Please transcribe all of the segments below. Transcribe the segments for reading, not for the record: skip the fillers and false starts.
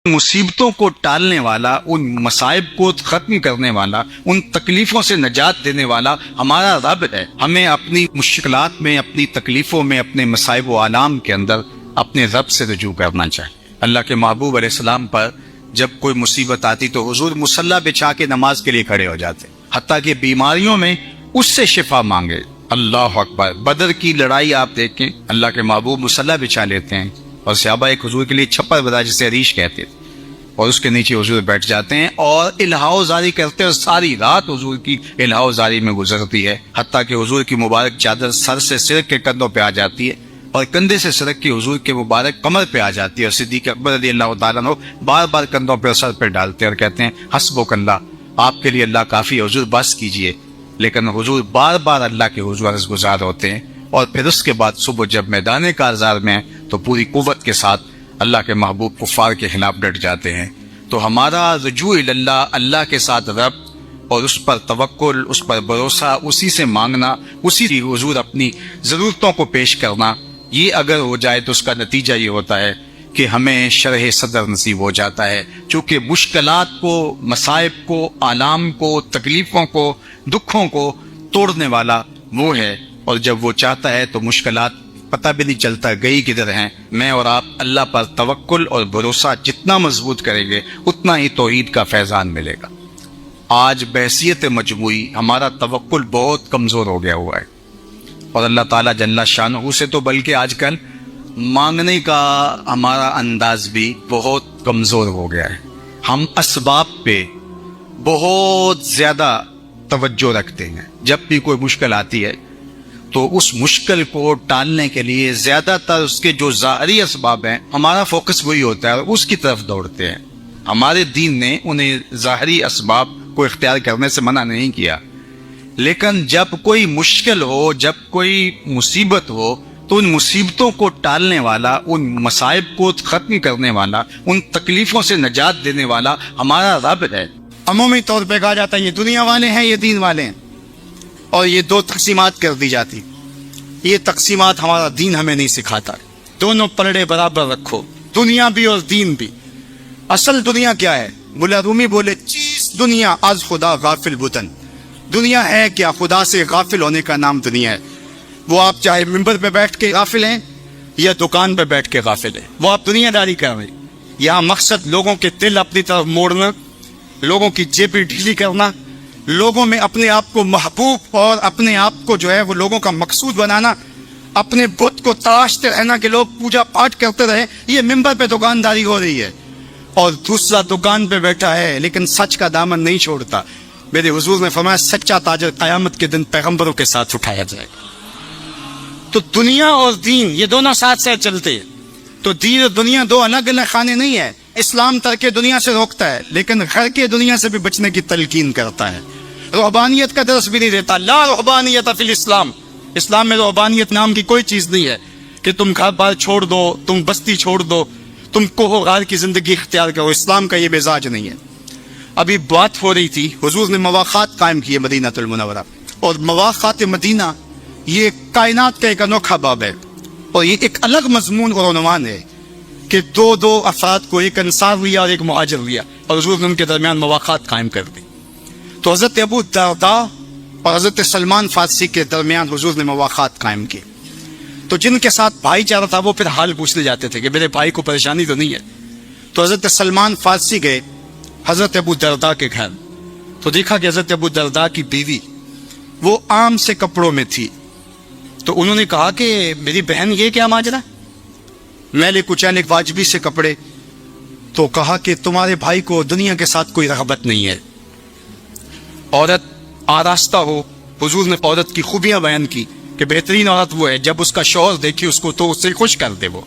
مصیبتوں کو ٹالنے والا، ان مصائب کو ختم کرنے والا، ان تکلیفوں سے نجات دینے والا ہمارا رب ہے۔ ہمیں اپنی مشکلات میں، اپنی تکلیفوں میں، اپنے مصائب و آلام کے اندر اپنے رب سے رجوع کرنا چاہیے۔ اللہ کے محبوب علیہ السلام پر جب کوئی مصیبت آتی تو حضور مصلی بچھا کے نماز کے لیے کھڑے ہو جاتے، حتیٰ کہ بیماریوں میں اس سے شفا مانگے۔ اللہ اکبر! بدر کی لڑائی آپ دیکھیں، اللہ کے محبوب مصلی بچھا لیتے ہیں اور صحابہ ایک حضور کے لیے چھپر بنا جسے ریش کہتے تھے، اور اس کے نیچے حضور بیٹھ جاتے ہیں اور الہاؤ زاری کرتے ہیں، اور ساری رات حضور کی الہاؤ زاری میں گزرتی ہے، حتیٰ کہ حضور کی مبارک چادر سر سے سرک کے کندھوں پہ آ جاتی ہے اور کندھے سے سرک کی حضور کے مبارک کمر پہ آ جاتی ہے، اور صدیق اکبر رضی اللہ تعالیٰ عنہ بار بار کندھوں پہ اور سر پہ ڈالتے ہیں اور کہتے ہیں حسبک اللہ، آپ کے لیے اللہ کافی ہے حضور، بس کیجئے۔ لیکن حضور بار بار اللہ کے حضور عرض گزار ہوتے ہیں، اور پھر اس کے بعد صبح جب میدان کارزار میں ہیں تو پوری قوت کے ساتھ اللہ کے محبوب کفار کے خلاف ڈٹ جاتے ہیں۔ تو ہمارا رجوع اللہ، اللہ کے ساتھ رب، اور اس پر توکل، اس پر بھروسہ، اسی سے مانگنا، اسی کی حضور اپنی ضرورتوں کو پیش کرنا، یہ اگر ہو جائے تو اس کا نتیجہ یہ ہوتا ہے کہ ہمیں شرح صدر نصیب ہو جاتا ہے، چونکہ مشکلات کو، مصائب کو، آلام کو، تکلیفوں کو، دکھوں کو توڑنے والا وہ ہے، اور جب وہ چاہتا ہے تو مشکلات پتہ بھی نہیں چلتا گئی کدھر ہیں۔ میں اور آپ اللہ پر توکل اور بھروسہ جتنا مضبوط کریں گے اتنا ہی توحید کا فیضان ملے گا۔ آج بحیثیت مجموعی ہمارا توکل بہت کمزور ہو گیا ہوا ہے، اور اللہ تعالیٰ جل شانہ سے تو بلکہ آج کل مانگنے کا ہمارا انداز بھی بہت کمزور ہو گیا ہے۔ ہم اسباب پہ بہت زیادہ توجہ رکھتے ہیں، جب بھی کوئی مشکل آتی ہے تو اس مشکل کو ٹالنے کے لیے زیادہ تر اس کے جو ظاہری اسباب ہیں ہمارا فوکس وہی ہوتا ہے اور اس کی طرف دوڑتے ہیں۔ ہمارے دین نے انہیں ظاہری اسباب کو اختیار کرنے سے منع نہیں کیا، لیکن جب کوئی مشکل ہو، جب کوئی مصیبت ہو تو ان مصیبتوں کو ٹالنے والا، ان مصائب کو ختم کرنے والا، ان تکلیفوں سے نجات دینے والا ہمارا رب ہے۔ عمومی طور پہ کہا جاتا ہے یہ دنیا والے ہیں، یہ دین والے ہیں، اور یہ دو تقسیمات کر دی جاتی۔ یہ تقسیمات ہمارا دین ہمیں نہیں سکھاتا۔ دونوں پلڑے برابر رکھو، دنیا بھی اور دین بھی۔ اصل دنیا کیا ہے؟ مولا رومی بولے چیز دنیا از خدا غافل بودن۔ دنیا ہے کیا؟ خدا سے غافل ہونے کا نام دنیا ہے۔ وہ آپ چاہے ممبر پہ بیٹھ کے غافل ہیں یا دکان پہ بیٹھ کے غافل ہیں، وہ آپ دنیا داری کر رہے ہیں۔ یہاں مقصد لوگوں کے دل اپنی طرف موڑنا، لوگوں کی جیبیں ڈھیلی کرنا، لوگوں میں اپنے آپ کو محبوب اور اپنے آپ کو جو ہے وہ لوگوں کا مقصود بنانا، اپنے بت کو تراشتے رہنا کہ لوگ پوجا پاٹ کرتے رہے۔ یہ ممبر پہ دکانداری ہو رہی ہے، اور دوسرا دکان پہ بیٹھا ہے لیکن سچ کا دامن نہیں چھوڑتا۔ میرے حضور نے فرمایا سچا تاجر قیامت کے دن پیغمبروں کے ساتھ اٹھایا جائے گا۔ تو دنیا اور دین یہ دونوں ساتھ ساتھ چلتے ہیں۔ تو دین اور دنیا دو الگ الگ خانے نہیں ہیں۔ اسلام ترک دنیا سے روکتا ہے لیکن گھر کے دنیا سے بھی بچنے کی تلقین کرتا ہے۔ رہبانیت کا درس بھی نہیں دیتا۔ لا رہبانیت فی الاسلام، اسلام میں رہبانیت نام کی کوئی چیز نہیں ہے کہ تم گھر بار چھوڑ دو، تم بستی چھوڑ دو، تم کوہ غار کی زندگی اختیار کرو۔ اسلام کا یہ مزاج نہیں ہے۔ ابھی بات ہو رہی تھی، حضور نے مواقات قائم کیے مدینہ المنورہ، اور مواقات مدینہ یہ کائنات کا ایک انوکھا باب ہے، اور یہ ایک الگ مضمون اور عنوان ہے کہ دو افراد کو، ایک انصار لیا اور ایک مہاجر لیا، اور حضور نے ان کے درمیان مواقات قائم کر دی۔ تو حضرت ابو الدرداء اور حضرت سلمان فارسی کے درمیان حضور نے مواقات قائم کی۔ تو جن کے ساتھ بھائی چارہ تھا وہ پھر حال پوچھنے جاتے تھے کہ میرے بھائی کو پریشانی تو نہیں ہے۔ تو حضرت سلمان فارسی گئے حضرت ابو الدرداء کے گھر، تو دیکھا کہ حضرت ابو الدرداء کی بیوی وہ عام سے کپڑوں میں تھی۔ تو انہوں نے کہا کہ میری بہن یہ کیا ماجرا، میلے کچیلے واجبی سے کپڑے؟ تو کہا کہ تمہارے بھائی کو دنیا کے ساتھ کوئی رغبت نہیں ہے۔ عورت آراستہ ہو، حضور نے عورت کی خوبیاں بیان کی کہ بہترین عورت وہ ہے جب اس کا شوہر دیکھے اس کو تو اس سے خوش کر دے، وہ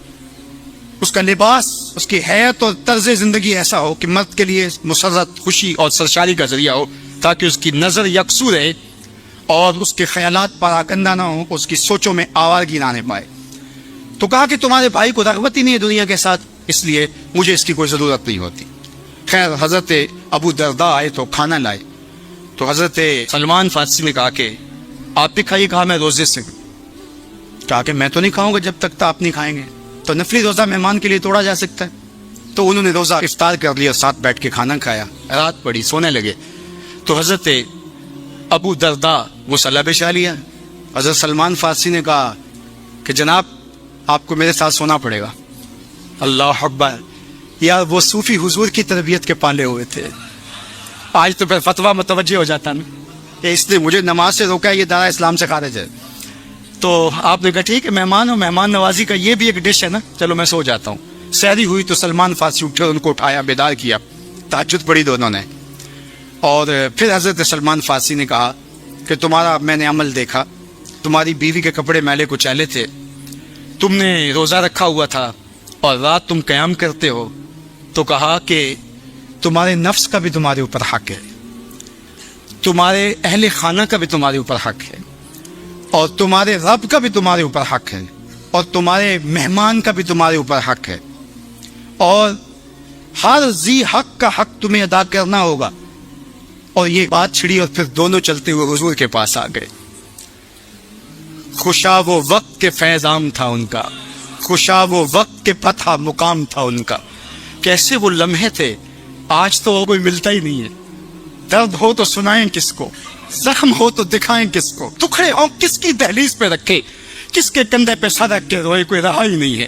اس کا لباس، اس کی حیات اور طرز زندگی ایسا ہو کہ مرد کے لیے مسرت، خوشی اور سرشاری کا ذریعہ ہو، تاکہ اس کی نظر یکسو رہے اور اس کے خیالات پراکندا نہ ہوں، اس کی سوچوں میں آوارگی نہ آنے پائے۔ تو کہا کہ تمہارے بھائی کو رغبت ہی نہیں ہے دنیا کے ساتھ، اس لیے مجھے اس کی کوئی ضرورت نہیں ہوتی۔ خیر حضرت ابو الدرداء آئے تو کھانا لائے، تو حضرت سلمان فارسی نے کہا کہ آپ بھی کھائیے۔ کہا میں روزے سے۔ کہا کہ میں تو نہیں کھاؤں گا جب تک آپ نہیں کھائیں گے۔ تو نفلی روزہ مہمان کے لیے توڑا جا سکتا ہے؟ تو انہوں نے روزہ افطار کر لیا، ساتھ بیٹھ کے کھانا کھایا، رات پڑی، سونے لگے، تو حضرت ابو دردا وہ صلاح بچھا لیا۔ حضرت سلمان فارسی نے کہا کہ جناب آپ کو میرے ساتھ سونا پڑے گا۔ اللہ اکبر، یار وہ صوفی حضور کی تربیت کے پالے ہوئے تھے، آج تو پھر فتویٰ متوجہ ہو جاتا نا کہ اس نے مجھے نماز سے روکا ہے، یہ دارا اسلام سے خارج ہے۔ تو آپ نے کہا ٹھیک ہے، مہمان ہو، مہمان نوازی کا یہ بھی ایک ڈش ہے نا، چلو میں سو جاتا ہوں۔ سحری ہوئی تو سلمان فارسی اٹھے، ان کو اٹھایا، بیدار کیا، تہجد پڑھی دونوں نے، اور پھر حضرت سلمان فارسی نے کہا کہ تمہارا میں نے عمل دیکھا، تمہاری بیوی کے کپڑے میلے کچیلے تھے، تم نے روزہ رکھا ہوا تھا اور رات تم قیام کرتے ہو، تو کہا کہ تمہارے نفس کا بھی تمہارے اوپر حق ہے، تمہارے اہل خانہ کا بھی تمہارے اوپر حق ہے، اور تمہارے رب کا بھی تمہارے اوپر حق ہے، اور تمہارے مہمان کا بھی تمہارے اوپر حق ہے، اور ہر ذی حق کا حق تمہیں ادا کرنا ہوگا۔ اور یہ بات چھڑی اور پھر دونوں چلتے ہوئے حضور کے پاس آ گئے۔ خوشا وہ وقت کے فیض عام تھا ان کا، خوشا وہ وقت کے فتح مقام تھا ان کا۔ کیسے وہ لمحے تھے، آج تو کوئی ملتا ہی نہیں ہے۔ درد ہو تو سنائیں کس کو، زخم ہو تو دکھائیں کس کو، ٹکڑے ہوں کس کی دہلیز پہ رکھے، کس کے کندھے پہ سر رکھ کے روئے، کوئی رہا ہی نہیں ہے۔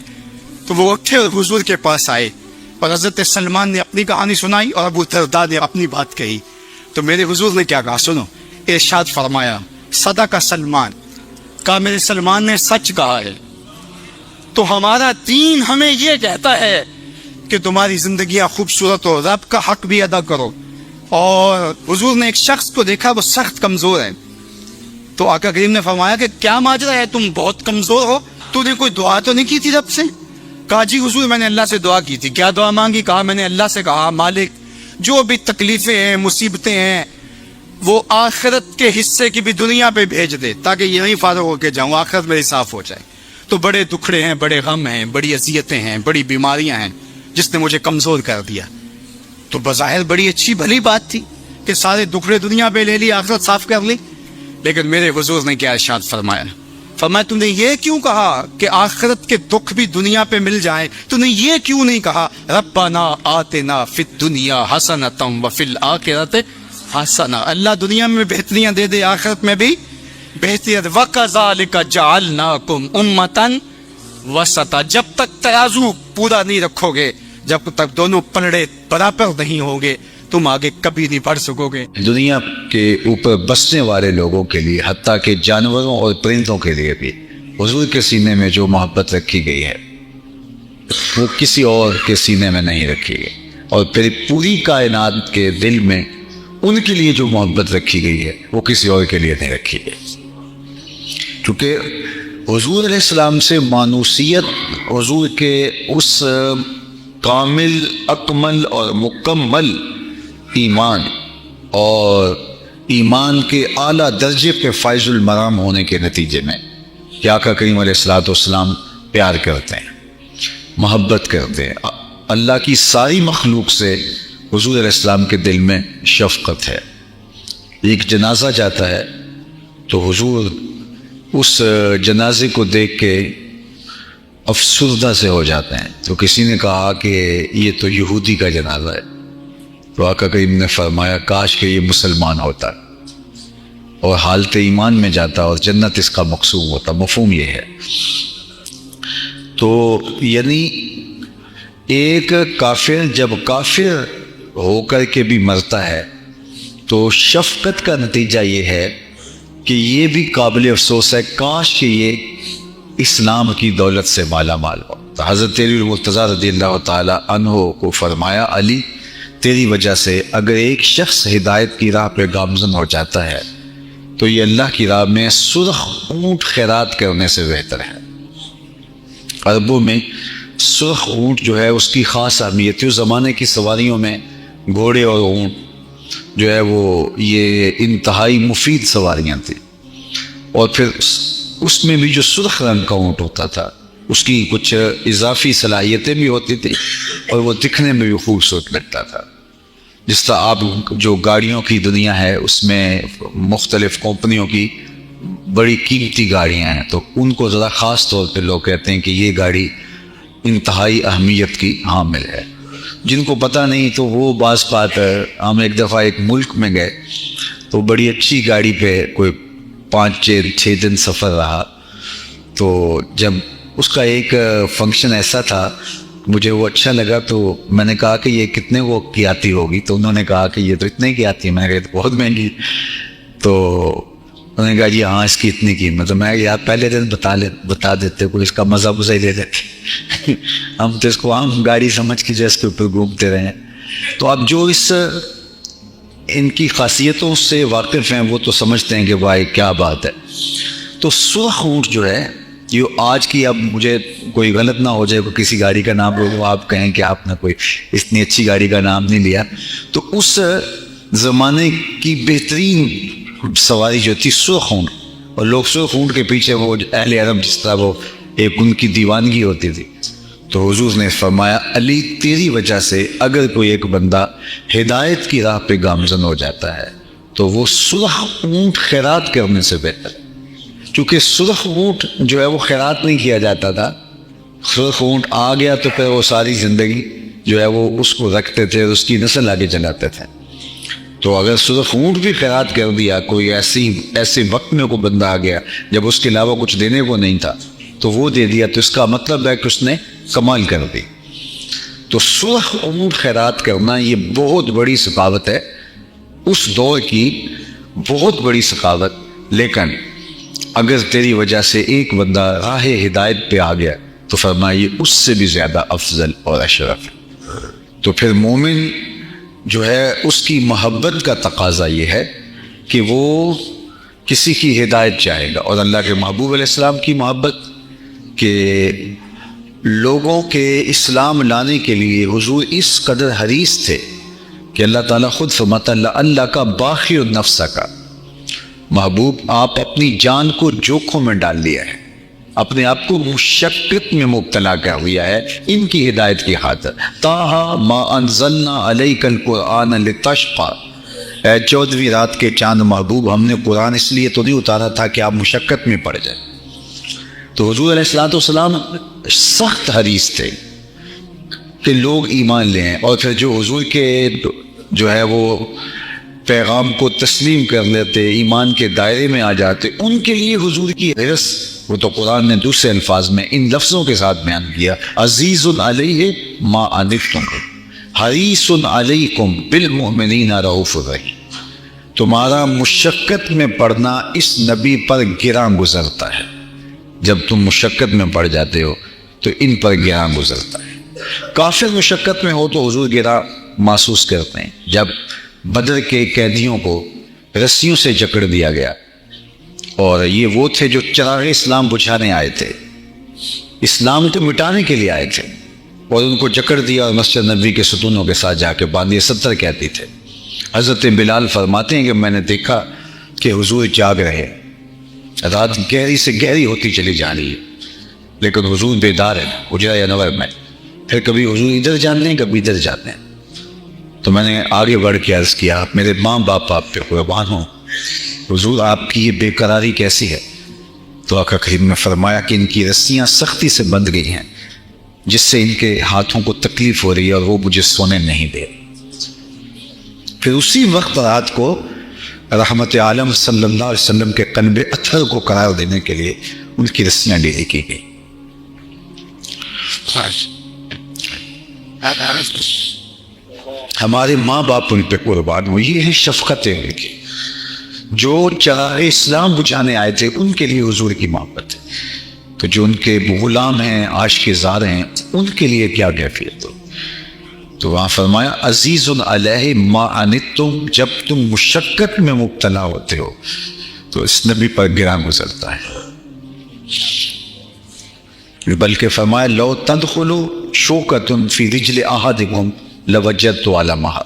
تو وہ اٹھے اور حضور کے پاس آئے، اور حضرت سلمان نے اپنی کہانی سنائی اور ابو درداء نے اپنی بات کہی۔ تو میرے حضور نے کیا کہا سنو، ارشاد فرمایا صدق سلمان، کہا میرے سلمان نے سچ کہا ہے۔ تو ہمارا دین ہمیں یہ کہتا ہے کہ تمہاری زندگیاں خوبصورت ہو، رب کا حق بھی ادا کرو۔ اور حضور نے ایک شخص کو دیکھا وہ سخت کمزور ہے، تو آقا کریم نے فرمایا کہ کیا ماجرا ہے، تم بہت کمزور ہو، تو نے کوئی دعا تو نہیں کی تھی رب سے؟ کہا جی حضور میں نے اللہ سے دعا کی تھی۔ کیا دعا مانگی؟ کہا میں نے اللہ سے کہا مالک جو بھی تکلیفیں ہیں، مصیبتیں ہیں، وہ آخرت کے حصے کی بھی دنیا پہ بھیج دے تاکہ یہیں فارغ ہو کے جاؤں، آخرت میری صاف ہو جائے۔ تو بڑے دکھڑے ہیں، بڑے غم ہیں، بڑی اذیتیں ہیں، بڑی بیماریاں ہیں جس نے مجھے کمزور کر دیا۔ تو بظاہر بڑی اچھی بھلی بات تھی کہ سارے دکھڑے دنیا پہ لے لی، آخرت صاف کر لی، لیکن میرے حضور نے کیا ارشاد فرمایا؟ فرمایا تم نے یہ کیوں کہا کہ آخرت کے دکھ بھی دنیا پہ مل جائیں؟ تو نے یہ کیوں نہیں کہا ربنا آتنا فی الدنیا حسنۃ وفی الآخرۃ حسنہ، اللہ دنیا میں بہتریاں دے دے، آخرت میں بھی بہتریاں دے۔ وَكَذَلِكَ جَعَلْنَاكُمْ أُمَّةً وَسَطًا، جب تک ترازو پورا نہیں رکھو گے، جب تک دونوں پلڑے برابر نہیں ہوں گے، تم آگے کبھی نہیں بڑھ سکو گے۔ دنیا کے اوپر بسنے والے لوگوں کے لیے، حتیٰ کہ جانوروں اور پرندوں کے لیے بھی حضور کے سینے میں جو محبت رکھی گئی ہے وہ کسی اور کے سینے میں نہیں رکھی گئی، اور پھر پوری کائنات کے دل میں ان کے لیے جو محبت رکھی گئی ہے وہ کسی اور کے لیے نہیں رکھی گئی۔ کیونکہ حضور علیہ السلام سے مانوسیت، حضور کے اس کامل، اکمل اور مکمل ایمان اور ایمان کے اعلیٰ درجے پہ فائز المرام ہونے کے نتیجے میں کہ آقا کریم علیہ الصلوۃ والسلام پیار کرتے ہیں، محبت کرتے ہیں، اللہ کی ساری مخلوق سے حضور علیہ السلام کے دل میں شفقت ہے۔ ایک جنازہ جاتا ہے تو حضور اس جنازے کو دیکھ کے افسردہ سے ہو جاتے ہیں۔ تو کسی نے کہا کہ یہ تو یہودی کا جنازہ ہے، تو آقا کریم نے فرمایا کاش کہ یہ مسلمان ہوتا اور حالت ایمان میں جاتا اور جنت اس کا مقصود ہوتا۔ مفہوم یہ ہے۔ تو یعنی ایک کافر جب کافر ہو کر کے بھی مرتا ہے تو شفقت کا نتیجہ یہ ہے کہ یہ بھی قابل افسوس ہے، کاش کہ یہ اسلام کی دولت سے مالا مال ہو۔ تو حضرت علی المرتضیٰ رضی اللہ تعالی عنہ کو فرمایا علی تیری وجہ سے اگر ایک شخص ہدایت کی راہ پہ گامزن ہو جاتا ہے تو یہ اللہ کی راہ میں سرخ اونٹ خیرات کرنے سے بہتر ہے۔ عربوں میں سرخ اونٹ جو ہے اس کی خاص اہمیت ہے۔ اس زمانے کی سواریوں میں گھوڑے اور اونٹ جو ہے وہ یہ انتہائی مفید سواریاں تھیں، اور پھر اس میں بھی جو سرخ رنگ کا اونٹ ہوتا تھا اس کی کچھ اضافی صلاحیتیں بھی ہوتی تھیں اور وہ دکھنے میں بھی خوبصورت لگتا تھا۔ جس طرح آپ جو گاڑیوں کی دنیا ہے اس میں مختلف کمپنیوں کی بڑی قیمتی گاڑیاں ہیں، تو ان کو ذرا خاص طور پہ لوگ کہتے ہیں کہ یہ گاڑی انتہائی اہمیت کی حامل ہے۔ جن کو پتہ نہیں تو وہ بعض بات ہے. ہم ایک دفعہ ایک ملک میں گئے تو بڑی اچھی گاڑی پہ کوئی 5-6 دن سفر رہا. تو جب اس کا ایک فنکشن ایسا تھا مجھے وہ اچھا لگا تو میں نے کہا کہ یہ کتنے وہ کی آتی ہوگی. تو انہوں نے کہا کہ یہ تو اتنے کی آتی ہے. میں نے کہا یہ تو بہت مہنگی. تو انہوں نے کہا جی ہاں اس کی اتنی قیمت. تو میں یار پہلے دن بتا دیتے کوئی اس کا مزہ ہی لے لیتے. ہم تو اس کو عام گاڑی سمجھ کے جیسے کے اوپر گھومتے رہے ہیں. تو اب جو ان کی خاصیتوں سے واقف ہیں وہ تو سمجھتے ہیں کہ بھائی کیا بات ہے. تو سرخ اونٹ جو ہے یہ آج کی, اب مجھے کوئی غلط نہ ہو جائے, کوئی کسی گاڑی کا نام لو آپ کہیں کہ آپ نے کوئی اتنی اچھی گاڑی کا نام نہیں لیا. تو اس زمانے کی بہترین سواری جو تھی سرخ اونٹ, اور لوگ سرخ اونٹ کے پیچھے وہ اہل عرب جس طرح وہ ایک ان کی دیوانگی ہوتی تھی. تو حضور نے فرمایا علی تیری وجہ سے اگر کوئی ایک بندہ ہدایت کی راہ پہ گامزن ہو جاتا ہے تو وہ سرخ اونٹ خیرات کرنے سے بہتر ہے. چونکہ سرخ اونٹ جو ہے وہ خیرات نہیں کیا جاتا تھا. سرخ اونٹ آ گیا تو پھر وہ ساری زندگی جو ہے وہ اس کو رکھتے تھے اور اس کی نسل آگے چلاتے تھے. تو اگر سرخ اونٹ بھی خیرات کر دیا, کوئی ایسے وقت میں کوئی بندہ آ گیا جب اس کے علاوہ کچھ دینے کو نہیں تھا تو وہ دے دیا, تو اس کا مطلب ہے کہ اس نے کمال کر دی. تو سرخ اونٹ خیرات کرنا یہ بہت بڑی ثقافت ہے, اس دور کی بہت بڑی ثقافت. لیکن اگر تیری وجہ سے ایک بندہ راہ ہدایت پہ آ گیا تو فرمائیے اس سے بھی زیادہ افضل اور اشرف. تو پھر مومن جو ہے اس کی محبت کا تقاضا یہ ہے کہ وہ کسی کی ہدایت چاہے گا. اور اللہ کے محبوب علیہ السلام کی محبت کہ لوگوں کے اسلام لانے کے لیے حضور اس قدر حریص تھے کہ اللہ تعالیٰ خود فرماتا اللہ کا باقی النفس کا محبوب آپ اپنی جان کو جوکھوں میں ڈال لیا ہے, اپنے آپ کو مشقت میں مبتلا کر دیا ہے ان کی ہدایت کی خاطر. طٰہٰ ما انزلنا علیک القرآن لتشقیٰ, اے 14ویں رات کے چاند محبوب ہم نے قرآن اس لیے تو نہیں اتارا تھا کہ آپ مشقت میں پڑ جائیں. تو حضور علیہ السلام سخت حریص تھے کہ لوگ ایمان لیں, اور پھر جو حضور کے جو ہے وہ پیغام کو تسلیم کر لیتے, ایمان کے دائرے میں آ جاتے, ان کے لیے حضور کی حرص وہ تو قرآن نے دوسرے الفاظ میں ان لفظوں کے ساتھ بیان کیا, عزیز علیہ ما عنتم حریص علیکم بالمؤمنین رؤوف رحیم. تمہارا مشقت میں پڑنا اس نبی پر گراں گزرتا ہے. جب تم مشقت میں پڑ جاتے ہو تو ان پر گراں گزرتا ہے. کافر مشقت میں ہو تو حضور گراں محسوس کرتے ہیں. جب بدر کے قیدیوں کو رسیوں سے جکڑ دیا گیا, اور یہ وہ تھے جو چراغ اسلام بجھانے آئے تھے, اسلام کو مٹانے کے لیے آئے تھے, اور ان کو جکڑ دیا اور مسجد نبوی کے ستونوں کے ساتھ جا کے باندھے 70 قیدی تھے. حضرت بلال فرماتے ہیں کہ میں نے دیکھا کہ حضور جاگ رہے, رات گہری سے گہری ہوتی چلی جا رہی ہے, لیکن حضور بیدار ہے اجرا یا نور میں. پھر کبھی حضور ادھر جاتے ہیں کبھی ادھر جاتے ہیں. تو میں نے آگے بڑھ کے عرض کیا میرے ماں باپ آپ پہ قربان ہوں, حضور آپ کی یہ بے قراری کیسی ہے؟ تو آقا کریم نے فرمایا کہ ان کی رسیاں سختی سے بندھ گئی ہیں جس سے ان کے ہاتھوں کو تکلیف ہو رہی ہے اور وہ مجھے سونے نہیں دے. پھر اسی وقت رات کو رحمت عالم صلی اللہ علیہ وسلم کے قلب اطہر کو قرار دینے کے لیے ان کی رسیاں ڈھیلی کی گئی. ہمارے ماں باپ ان پہ قربان ہو, یہ ہے شفقتیں ان کی. جو چراغ اسلام بجھانے آئے تھے ان کے لیے حضور کی محبت ہے, تو جو ان کے غلام ہیں عاشق زار ہیں ان کے لیے کیا کیفیت ہو. تو وہاں فرمایا عزیز علیہ ما عنتم, جب تم مشقت میں مبتلا ہوتے ہو تو اس نبی پر گراں گزرتا ہے. بلکہ فرمایا لو تدخلوا شوکۃ فی رجل احدکم لوجدت علمها,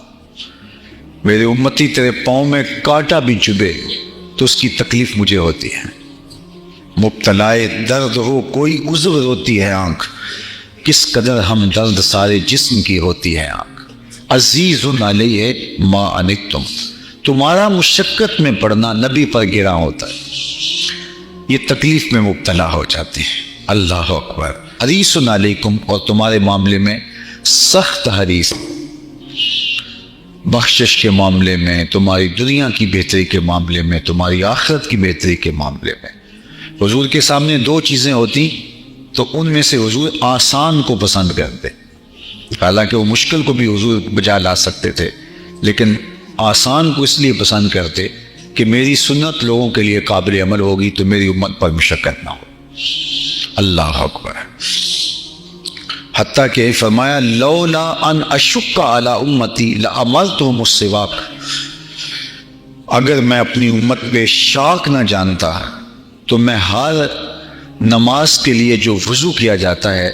میرے امتی تیرے پاؤں میں کانٹا بھی چبھے تو اس کی تکلیف مجھے ہوتی ہے. مبتلائے درد ہو کوئی عذر ہوتی ہے آنکھ, کس قدر ہم درد سارے جسم کی ہوتی ہے آنکھ. عزیز علیہ ما عنتم, تمہارا مشقت میں پڑنا نبی پر گراں ہوتا ہے, یہ تکلیف میں مبتلا ہو جاتے ہیں. اللہ اکبر. حریص علیکم, اور تمہارے معاملے میں سخت حدیث بخشش کے معاملے میں، تمہاری دنیا کی بہتری کے معاملے میں، تمہاری آخرت کی بہتری کے معاملے میں۔ حضور کے سامنے دو چیزیں ہوتی تو ان میں سے حضور آسان کو پسند کرتے، حالانکہ وہ مشکل کو بھی حضور بجا لا سکتے تھے، لیکن آسان کو اس لیے پسند کرتے کہ میری سنت لوگوں کے لیے قابل عمل ہوگی تو میری امت پر مشقت نہ ہو۔ اللہ اکبر۔ حتیٰ کہ فرمایا لولا ان اشق علی امتی لامرتہم السواک، اگر میں اپنی امت پہ شاک نہ جانتا تو میں ہر نماز کے لیے جو وضو کیا جاتا ہے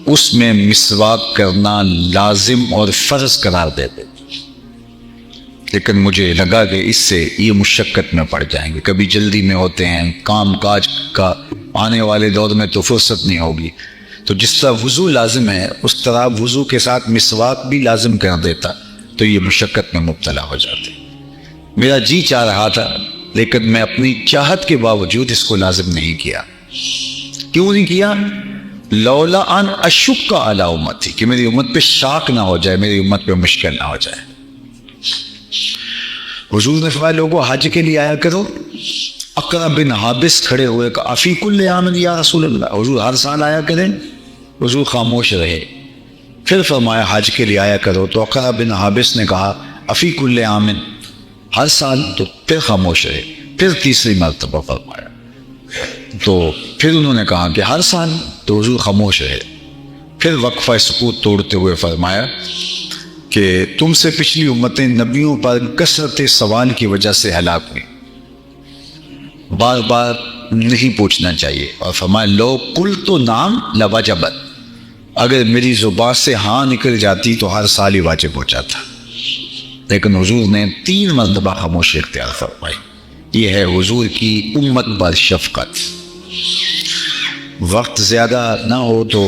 اس میں مسواک کرنا لازم اور فرض قرار دیتے، لیکن مجھے لگا کہ اس سے یہ مشقت میں پڑ جائیں گے، کبھی جلدی میں ہوتے ہیں، کام کاج کا آنے والے دور میں تو فرصت نہیں ہوگی، تو جس طرح وضو لازم ہے اس طرح وضو کے ساتھ مسواک بھی لازم کر دیتا تو یہ مشقت میں مبتلا ہو جاتے۔ میرا جی چاہ رہا تھا لیکن میں اپنی چاہت کے باوجود اس کو لازم نہیں کیا۔ کیوں نہیں کیا؟ لولا ان اشق علی امتی، کہ میری امت پہ شاک نہ ہو جائے، میری امت پہ مشکل نہ ہو جائے۔ حضور نے فرمایا لوگوں حج کے لیے آیا کرو۔ اقرا بن حابس کھڑے ہوئے کہ افی کل عام یا رسول اللہ، حضور ہر سال آیا کریں؟ حضور خاموش رہے۔ پھر فرمایا حج کے لیے آیا کرو، تو اقرا بن حابس نے کہا افی کل عام، ہر سال؟ تو پھر خاموش رہے۔ پھر تیسری مرتبہ فرمایا تو پھر انہوں نے کہا کہ ہر سال؟ تو حضور خاموش رہے۔ پھر وقفہ سکوت توڑتے ہوئے فرمایا کہ تم سے پچھلی امتیں نبیوں پر کثرت سوال کی وجہ سے ہلاک ہوئی، بار بار نہیں پوچھنا چاہیے، اور فرمایا لو کل تو نام لواجبت، اگر میری زبان سے ہاں نکل جاتی تو ہر سال ہی واجب ہو جاتا، لیکن حضور نے 3 مرتبہ خاموشی اختیار فرمائی۔ یہ ہے حضور کی امت پر شفقت۔ وقت زیادہ نہ ہو تو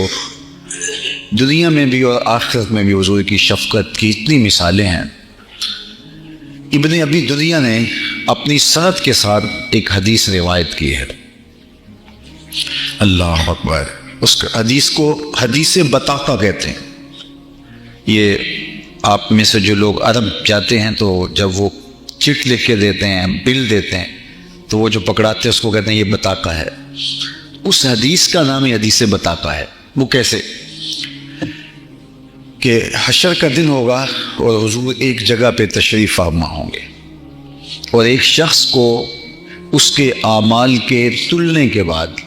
دنیا میں بھی اور آخرت میں بھی حضور کی شفقت کی اتنی مثالیں ہیں۔ ابن ابی دنیا نے اپنی سند کے ساتھ ایک حدیث روایت کی ہے۔ اللہ اکبر۔ اس حدیث کو حدیث بطاقہ کہتے ہیں۔ یہ آپ میں سے جو لوگ عرب جاتے ہیں تو جب وہ چٹ لکھ کے دیتے ہیں، بل دیتے ہیں، تو وہ جو پکڑاتے ہیں اس کو کہتے ہیں یہ بطاقہ ہے۔ اس حدیث کا نام ہی حدیث بطاقہ ہے۔ وہ کیسے کہ حشر کا دن ہوگا اور حضور ایک جگہ پہ تشریف فرما ہوں گے، اور ایک شخص کو اس کے اعمال کے تلنے کے بعد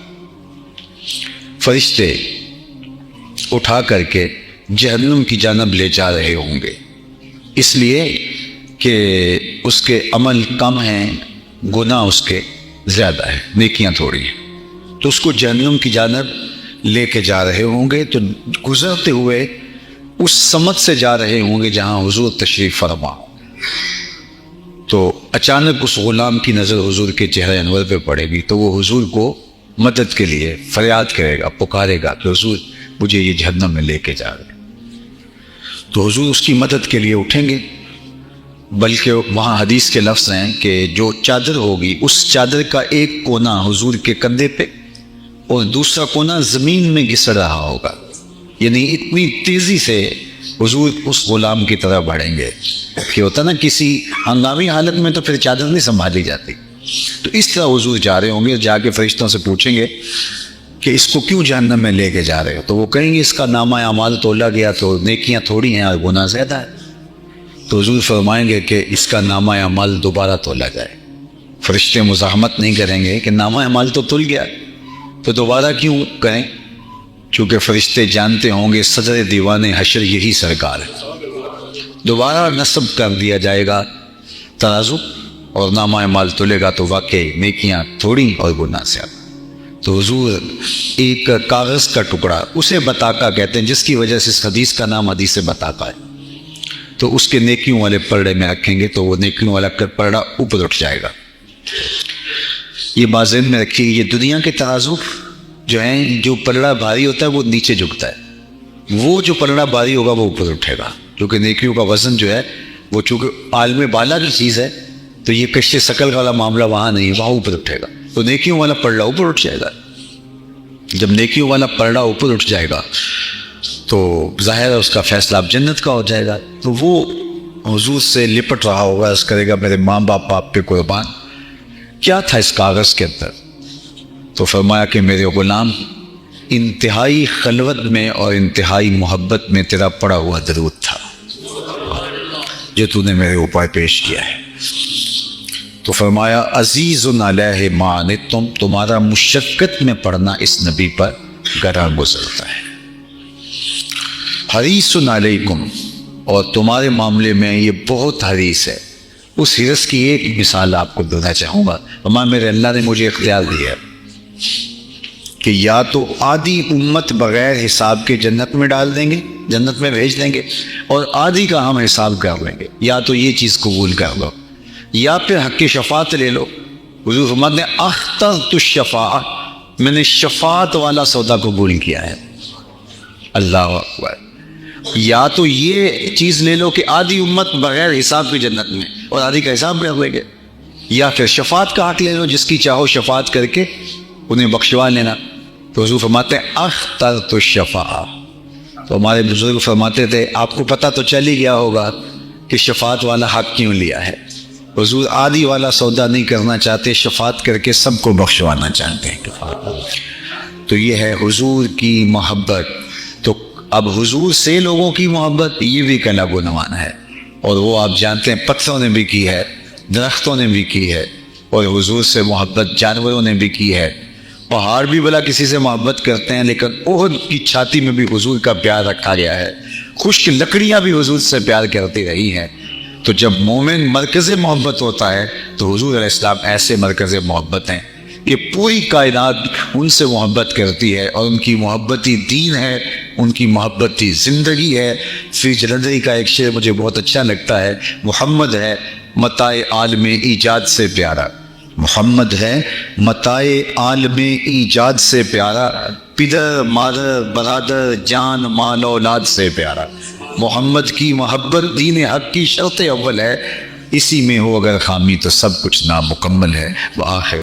فرشتے اٹھا کر کے جہنم کی جانب لے جا رہے ہوں گے، اس لیے کہ اس کے عمل کم ہیں، گناہ اس کے زیادہ ہیں، نیکیاں تھوڑی ہیں، تو اس کو جہنم کی جانب لے کے جا رہے ہوں گے۔ تو گزرتے ہوئے اس سمت سے جا رہے ہوں گے جہاں حضور تشریف فرما ہو، تو اچانک اس غلام کی نظر حضور کے چہرے انور پہ پڑے گی، تو وہ حضور کو مدد کے لیے فریاد کرے گا، پکارے گا کہ حضور مجھے یہ جہنم میں لے کے جا رہے۔ تو حضور اس کی مدد کے لیے اٹھیں گے، بلکہ وہاں حدیث کے لفظ ہیں کہ جو چادر ہوگی اس چادر کا ایک کونا حضور کے کندھے پہ اور دوسرا کونا زمین میں گھسڑ رہا ہوگا، یعنی اتنی تیزی سے حضور اس غلام کی طرح بڑھیں گے کہ ہوتا نا کسی ہنگامی حالت میں تو پھر چادر نہیں سنبھالی جاتی، تو اس طرح حضور جا رہے ہوں گے، جا کے فرشتوں سے پوچھیں گے کہ اس کو کیوں جہنم میں لے کے جا رہے ہو؟ تو وہ کہیں گے اس کا نامہ اعمال تولا گیا تو نیکیاں تھوڑی ہیں اور گناہ زیادہ ہے۔ تو حضور فرمائیں گے کہ اس کا نامہ اعمال دوبارہ تولا جائے۔ فرشتے مزاحمت نہیں کریں گے کہ نامہ اعمال تو تل گیا تو دوبارہ کیوں کریں، چونکہ فرشتے جانتے ہوں گے صدر دیوان حشر یہی سرکار ہے، دوبارہ نصب کر دیا جائے گا ترازو اور نامہ اعمال تلے گا تو واقعی نیکیاں تھوڑی اور گناہ زیادہ۔ تو حضور ایک کاغذ کا ٹکڑا، اسے بطاقہ کہتے ہیں جس کی وجہ سے اس حدیث کا نام حدیث بطاقہ ہے، تو اس کے نیکیوں والے پرڑے میں رکھیں گے تو وہ نیکیوں والا پرڑا اوپر اٹھ جائے گا۔ یہ بات ذہن میں رکھیے، یہ دنیا کے ترازو جو ہیں، جو پلڑا بھاری ہوتا ہے وہ نیچے جھکتا ہے، وہ جو پلڑا بھاری ہوگا وہ اوپر اٹھے گا، کیونکہ نیکیوں کا وزن جو ہے وہ چونکہ عالم بالا کی چیز ہے تو یہ کشت ثقل والا معاملہ وہاں نہیں ہے، وہاں اوپر اٹھے گا، تو نیکیوں والا پلڑا اوپر اٹھ جائے گا۔ جب نیکیوں والا پلڑا اوپر اٹھ جائے گا تو ظاہر ہے اس کا فیصلہ اب جنت کا ہو جائے گا. تو وہ حضور سے لپٹ رہا ہوگا, عرض کرے گا میرے ماں باپ پہ قربان, کیا تھا اس کاغذ کے اندر؟ تو فرمایا کہ میرے غلام انتہائی خلوت میں اور انتہائی محبت میں تیرا پڑا ہوا درود تھا جو تو نے میرے اوپر پیش کیا ہے. تو فرمایا عزیز علیہ ما عنتم, تمہارا مشقت میں پڑھنا اس نبی پر گراں گزرتا ہے. حریص علیکم, اور تمہارے معاملے میں یہ بہت حریص ہے. اس حرص کی ایک مثال آپ کو دینا چاہوں گا. فرمایا میرے اللہ نے مجھے اختیار دیا کہ یا تو آدھی امت بغیر حساب کے جنت میں ڈال دیں گے, جنت میں بھیج دیں گے, اور آدھی کا ہم حساب کر لیں گے. یا تو یہ چیز قبول کر لو یا پھر حق کی شفاعت لے لو. حضور فرماتے ہیں اخترت الشفاعہ, میں نے شفاعت والا سودا قبول کیا ہے. اللہ اکبر. یا تو یہ چیز لے لو کہ آدھی امت بغیر حساب کی جنت میں اور آدھی کا حساب کر لیں گے, یا پھر شفاعت کا حق لے لو, جس کی چاہو شفاعت کر کے انہیں بخشوا لینا. تو حضور فرماتے ہیں اخترت الشفاعہ. تو ہمارے بزرگ فرماتے تھے آپ کو پتہ تو چل ہی گیا ہوگا کہ شفاعت والا حق کیوں لیا ہے. حضور آدھی والا سودا نہیں کرنا چاہتے, شفاعت کر کے سب کو بخشوانا چاہتے ہیں. تو یہ ہے حضور کی محبت. تو اب حضور سے لوگوں کی محبت یہ بھی کلا گنوان ہے, اور وہ آپ جانتے ہیں پتھروں نے بھی کی ہے, درختوں نے بھی کی ہے, اور حضور سے محبت جانوروں نے بھی کی ہے. پہاڑ بھی بلا کسی سے محبت کرتے ہیں, لیکن احد کی چھاتی میں بھی حضور کا پیار رکھا گیا ہے. خشک لکڑیاں بھی حضور سے پیار کرتی رہی ہیں. تو جب مومن مرکز محبت ہوتا ہے تو حضور علیہ السلام ایسے مرکز محبت ہیں کہ پوری کائنات ان سے محبت کرتی ہے, اور ان کی محبتی دین ہے, ان کی محبتی زندگی ہے. فی جلندری کا ایک شعر مجھے بہت اچھا لگتا ہے, محمد ہے متاع عالم ایجاد سے پیارا, محمد ہے متاع عالم ایجاد سے پیارا, پدر مادر برادر جان مال اولاد سے پیارا. محمد کی محبت دین حق کی شرط اول ہے, اسی میں ہو اگر خامی تو سب کچھ نامکمل ہے. وآخر